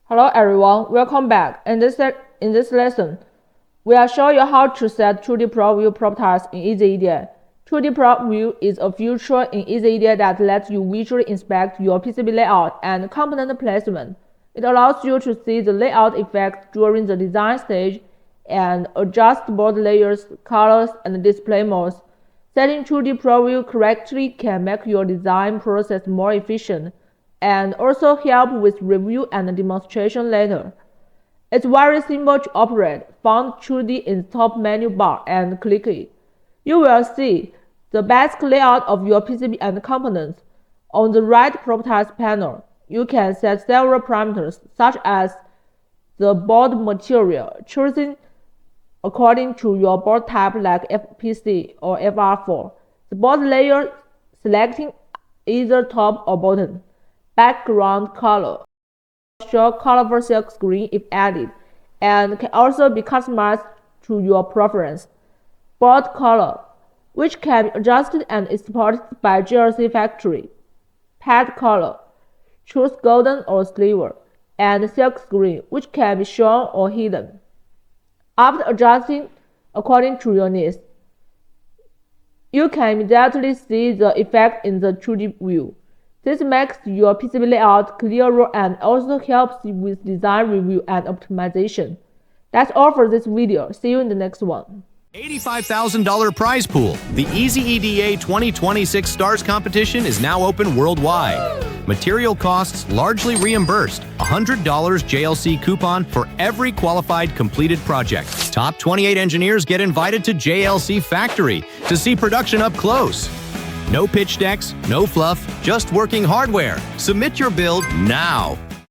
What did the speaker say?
Hello everyone, welcome back. In this lesson, we will show you how to set 2D prop view properties in EasyEDA. 2D prop view is a feature in EasyEDA that lets you visually inspect your PCB layout and component placement. It allows you to see the layout effects during the design stage and adjust board layers, colors, and display modes. Setting 2D prop view correctly can make your design process more efficient and also help with review and demonstration later. It's very simple to operate. Find 2D in the top menu bar and click it. You will see the basic layout of your PCB and components. On the right properties panel, you can set several parameters such as the board material, choosing according to your board type like FPC or FR4. The board layer, selecting either top or bottom. Background color, show colorful silk screen if added, and can also be customized to your preference. Board color, which can be adjusted and is supported by GLC factory. Pad color, choose golden or silver, and silk screen, which can be shown or hidden. After adjusting according to your needs, you can immediately see the effect in the 2D view. This makes your PCB layout clearer and also helps with design review and optimization. That's all for this video. See you in the next one. $85,000 prize pool. The EasyEDA 2026 Stars competition is now open worldwide. Material costs largely reimbursed. $100 JLC coupon for every qualified completed project. Top 28 engineers get invited to JLC Factory to see production up close. No pitch decks, no fluff, just working hardware. Submit your build now.